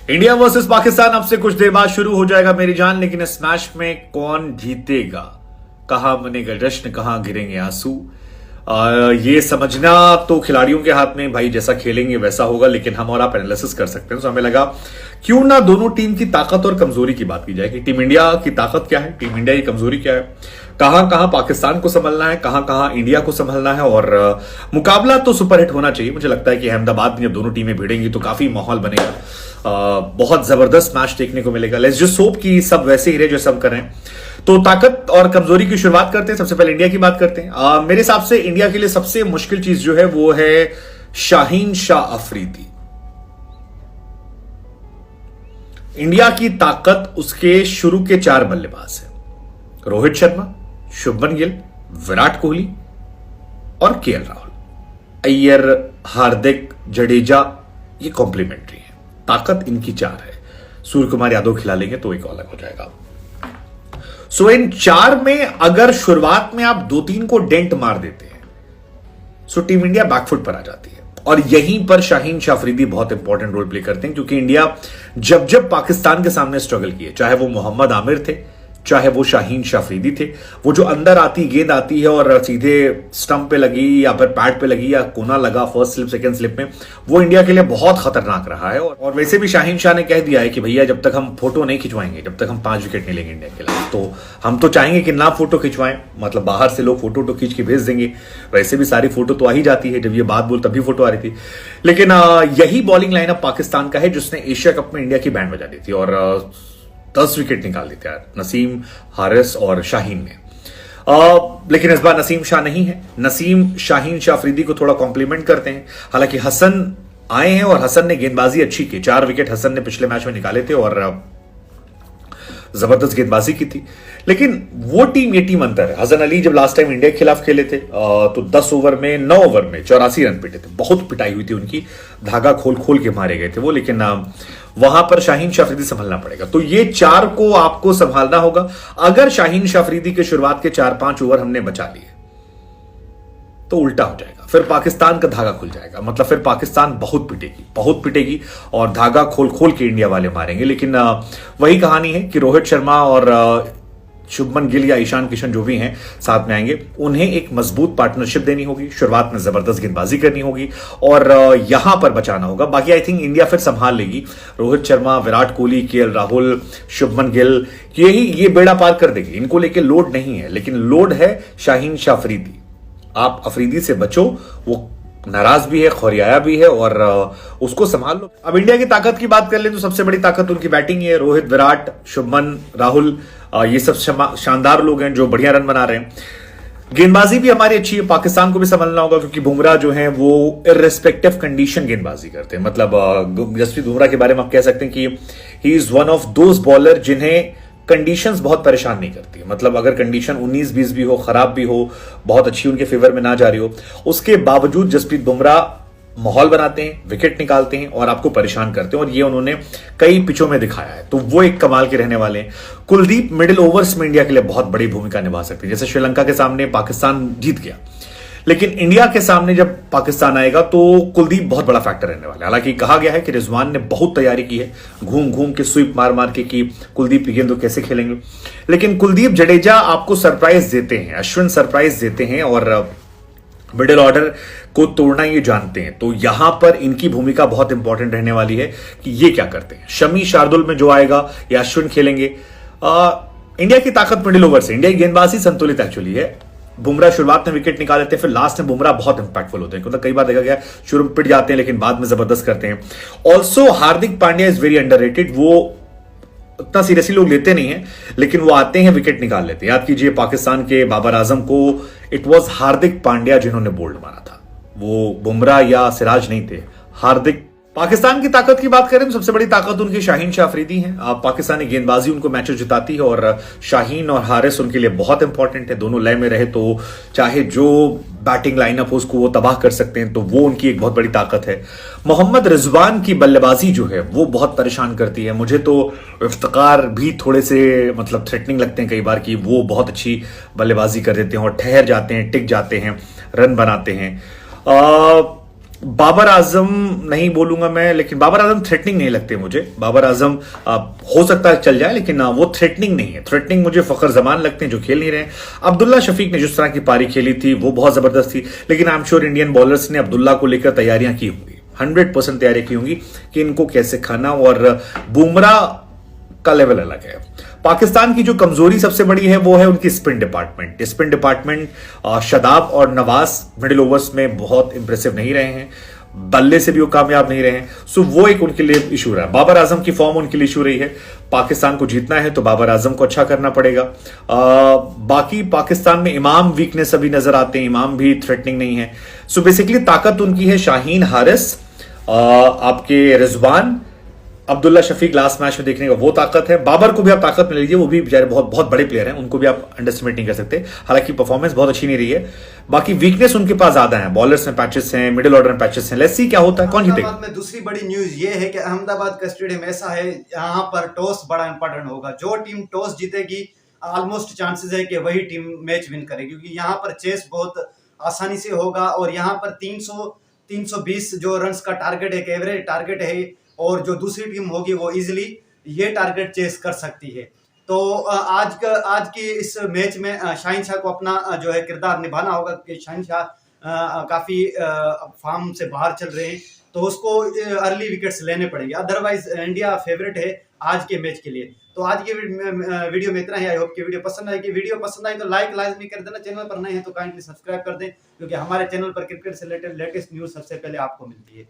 India versus Pakistan अब से कुछ देर बाद शुरू हो जाएगा मेरी जान, लेकिन इस मैच में कौन जीतेगा, कहां बनेगा जश्न, कहां गिरेंगे आंसू, ये समझना तो खिलाड़ियों के हाथ में भाई, जैसा खेलेंगे वैसा होगा। लेकिन हम और आप एनालिसिस कर सकते हैं। तो हमें लगा क्यों ना दोनों टीम की ताकत और कमजोरी की बात की जाए कि टीम इंडिया की ताकत क्या है, टीम इंडिया की कमजोरी क्या है, कहां कहां पाकिस्तान को संभलना है, कहां कहां इंडिया को संभलना है। और मुकाबला तो सुपरहिट होना चाहिए। मुझे लगता है कि अहमदाबाद में जब दोनों टीमें भिड़ेंगी तो काफी माहौल बनेगा, बहुत जबरदस्त मैच देखने को मिलेगा। लेट्स जस्ट होप कि सब वैसे ही रहे जो सब करें। तो ताकत और कमजोरी की शुरुआत करते हैं। सबसे पहले इंडिया की बात करते हैं। मेरे हिसाब से इंडिया के लिए सबसे मुश्किल चीज जो है वो है शाहीन शाह अफरीदी। इंडिया की ताकत उसके शुरू के 4 बल्लेबाज हैं, रोहित शर्मा, शुभमन गिल, विराट कोहली और केएल राहुल। अय्यर, हार्दिक, जडेजा ये कॉम्प्लीमेंट्री है। ताकत इनकी 4 है। सूर्य कुमार यादव खिला लेंगे तो एक अलग हो जाएगा। सो इन 4 में अगर शुरुआत में आप 2-3 को डेंट मार देते हैं सो टीम इंडिया बैकफुट पर आ जाती है। और यहीं पर शाहीन शाह अफरीदी बहुत इंपॉर्टेंट रोल प्ले करते हैं, क्योंकि इंडिया जब जब पाकिस्तान के सामने स्ट्रगल किए, चाहे वो मोहम्मद आमिर थे, चाहे वो शाहीन शाह अफरीदी थे, वो जो अंदर आती गेंद आती है और सीधे स्टंप पे लगी या फिर पैड पे लगी या कोना लगा फर्स्ट स्लिप सेकंड स्लिप में, वो इंडिया के लिए बहुत खतरनाक रहा है। और वैसे भी शाहीन शाह ने कह दिया है कि भैया जब तक हम फोटो नहीं खिंचवाएंगे, जब तक हम 5 विकेट नहीं लेंगे इंडिया के लिए, तो हम तो चाहेंगे कि ना फोटो खिंचवाएं, मतलब बाहर से लोग फोटो खींच के भेज देंगे। वैसे भी सारी फोटो तो आ ही जाती है, जब ये बात बोल तभी फोटो आ रही थी। लेकिन यही बॉलिंग लाइनअप पाकिस्तान का है जिसने एशिया कप में इंडिया की बैंड बजा दी थी और 10 विकेट निकाल देते हैं नसीम, हारिस और शाहीन ने। लेकिन इस बार नसीम शाह नहीं है। नसीम शाहीन शाह अफरीदी को थोड़ा कॉम्प्लीमेंट करते हैं। हालांकि हसन आए हैं और हसन ने गेंदबाजी अच्छी की। 4 विकेट हसन ने पिछले मैच में निकाले थे और जबरदस्त गेंदबाजी की थी। लेकिन वो टीम ये टीम अंतर है। हसन अली जब लास्ट टाइम इंडिया के खिलाफ खेले थे तो 10 ओवर में 9 ओवर में 84 रन पिटे थे। बहुत पिटाई हुई थी उनकी, धागा खोल खोल के मारे गए थे वो। लेकिन वहां पर शाहीन शाह अफरीदी संभालना पड़ेगा। तो ये 4 को आपको संभालना होगा। अगर शाहीन शाह अफरीदी के शुरुआत के 4-5 ओवर हमने बचा लिए तो उल्टा हो जाएगा, फिर पाकिस्तान का धागा खुल जाएगा। मतलब फिर पाकिस्तान बहुत पिटेगी और धागा खोल खोल के इंडिया वाले मारेंगे। लेकिन वही कहानी है कि रोहित शर्मा और शुभमन गिल या ईशान किशन जो भी हैं साथ में आएंगे, उन्हें एक मजबूत पार्टनरशिप देनी होगी। शुरुआत में जबरदस्त गेंदबाजी करनी होगी और यहां पर बचाना होगा। बाकी आई थिंक इंडिया फिर संभाल लेगी। रोहित शर्मा, विराट कोहली, केएल राहुल, शुभमन गिल, ये बेड़ा पार कर देगी। इनको लेके लोड नहीं है, लेकिन लोड है शाहीन शाह अफरीदी। आप अफरीदी से बचो, वो नाराज भी है, खौरियाया भी है और उसको संभाल लो। अब इंडिया की ताकत की बात कर ले तो सबसे बड़ी ताकत उनकी बैटिंग है। रोहित, विराट, शुभमन, राहुल, ये सब शानदार लोग हैं जो बढ़िया रन बना रहे हैं। गेंदबाजी भी हमारी अच्छी है। पाकिस्तान को भी संभालना होगा क्योंकि बुमराह जो है वो इररिस्पेक्टिव कंडीशन गेंदबाजी करते हैं। मतलब जसप्रीत बुमराह के बारे में आप कह सकते हैं कि he is one of those bowler जिन्हें कंडीशंस बहुत परेशान नहीं करती। मतलब अगर कंडीशन 19-20 भी हो, खराब भी हो, बहुत अच्छी उनके फेवर में ना जा रही हो, उसके बावजूद जसप्रीत बुमराह माहौल बनाते हैं, विकेट निकालते हैं और आपको परेशान करते हैं। और ये उन्होंने कई पिचों में दिखाया है। तो वो एक कमाल के रहने वाले हैं। कुलदीप मिडिल ओवर्स में इंडिया के लिए बहुत बड़ी भूमिका निभा सकते हैं। जैसे श्रीलंका के सामने पाकिस्तान जीत गया, लेकिन इंडिया के सामने जब पाकिस्तान आएगा तो कुलदीप बहुत बड़ा फैक्टर रहने वाला है। हालांकि कहा गया है कि रिजवान ने बहुत तैयारी की है, घूम घूम के स्वीप मार मार के कि कुलदीप की गेंद कैसे खेलेंगे। लेकिन कुलदीप, जडेजा आपको सरप्राइज देते हैं, अश्विन सरप्राइज देते हैं और मिडिल ऑर्डर को तोड़ना ये जानते हैं। तो यहां पर इनकी भूमिका बहुत इंपॉर्टेंट रहने वाली है कि ये क्या करते हैं। शमी, शार्दुल में जो आएगा या अश्विन खेलेंगे। इंडिया की ताकत मिडिल ओवर से, इंडिया की गेंदबाजी संतुलित एक्चुअली है। बुमराह शुरुआत में विकेट निकाल लेते हैं, फिर लास्ट में बुमराह बहुत इंपैक्टफुल होते हैं। मतलब कई बार देखा गया शुरू में पिट जाते हैं लेकिन बाद में जबरदस्त करते हैं। Also Hardik Pandya is very underrated. वो उतना सीरियसली लोग लेते नहीं है, लेकिन वो आते हैं, विकेट निकाल लेते हैं। याद कीजिए पाकिस्तान के बाबर आजम को इट वॉज हार्दिक पांड्या जिन्होंने बोल्ड मारा था। वो बुमराह या सिराज नहीं थे, हार्दिक। पाकिस्तान की ताकत की बात करें तो सबसे बड़ी ताकत उनकी शाहीन शाह अफरीदी है। पाकिस्तानी गेंदबाजी उनको मैचेस जिताती है और शाहीन और हारिस उनके लिए बहुत इंपॉर्टेंट है। दोनों लय में रहे तो चाहे जो बैटिंग लाइनअप हो उसको वो तबाह कर सकते हैं। तो वो उनकी एक बहुत बड़ी ताकत है। मोहम्मद रिजवान की बल्लेबाजी जो है वो बहुत परेशान करती है। मुझे तो इफ्तिकार भी थोड़े से मतलब थ्रेटनिंग लगते हैं कई बार कि वो बहुत अच्छी बल्लेबाजी कर देते हैं और ठहर जाते हैं, टिक जाते हैं, रन बनाते हैं। बाबर आजम नहीं बोलूंगा मैं, लेकिन बाबर आजम थ्रेटनिंग नहीं लगते मुझे। बाबर आजम हो सकता है चल जाए, लेकिन वो थ्रेटनिंग नहीं है। थ्रेटनिंग मुझे फखर जमान लगते हैं जो खेल नहीं रहे हैं। अब्दुल्ला शफीक ने जिस तरह की पारी खेली थी वो बहुत जबरदस्त थी, लेकिन I am sure Indian bowlers ने अब्दुल्ला को लेकर तैयारियां की होंगी, 100% तैयारी की होंगी कि इनको कैसे खाना। और बुमराह का लेवल अलग है। पाकिस्तान की जो कमजोरी सबसे बड़ी है वो है उनकी spin department. Spin department Shadab और नवाज मिडिल ओवर्स में बहुत इंप्रेसिव नहीं रहे हैं, बल्ले से भी वो कामयाब नहीं रहे हैं। सो वो एक उनके लिए इशू रहा है। बाबर आजम की फॉर्म उनके लिए इशू रही है। पाकिस्तान को जीतना है तो बाबर आजम को अच्छा करना पड़ेगा। बाकी पाकिस्तान में इमाम वीकनेस अभी नजर आते हैं, इमाम भी थ्रेटनिंग नहीं है। सो बेसिकली ताकत उनकी है शाहीन, हारिस, आपके रिजवान, अब्दुल्ला शफीक लास्ट मैच में देखने का वो ताकत है। बाबर को भी आप ताकत में लीजिए, वो भी बेचारे बहुत बहुत बड़े प्लेयर हैं, उनको भी आप अंडरस्टिमेट नहीं कर सकते। हालांकि परफॉर्मेंस बहुत अच्छी नहीं रही है। बाकी वीकनेस उनके पास ज्यादा है, बॉलर्स में पैचेस हैं, मिडिल ऑर्डर में पैचेस हैं। लेट्स सी क्या होता है, कौन जीतेगा। अहमदाबाद में दूसरी बड़ी न्यूज ये है कि अहमदाबाद का स्टेडियम ऐसा है, यहाँ पर टॉस बड़ा इंपॉर्टेंट होगा। जो टीम टॉस जीतेगी ऑलमोस्ट चांसेस है कि वही टीम मैच विन करेगी, क्योंकि यहाँ पर चेस बहुत आसानी से होगा। और यहाँ पर 320 जो रन्स का टारगेट है, एक एवरेज टारगेट है, और जो दूसरी टीम होगी वो इजिली ये टारगेट चेस कर सकती है। तो आज की इस मैच में शाहीन शाह को अपना जो है किरदार निभाना होगा, कि शाहीन शाह काफी फॉर्म से बाहर चल रहे हैं, तो उसको अर्ली विकेट्स लेने पड़ेंगे। अदरवाइज इंडिया फेवरेट है आज के मैच के लिए। तो आज की वीडियो में इतना ही। आई होप कि वीडियो पसंद आएगी। वीडियो पसंद आई तो लाइक लाजमी कर देना। चैनल पर नए हैं तो काइंडली सब्सक्राइब कर दें, क्योंकि हमारे चैनल पर क्रिकेट से रिलेटेड लेटेस्ट न्यूज सबसे पहले आपको मिलती है।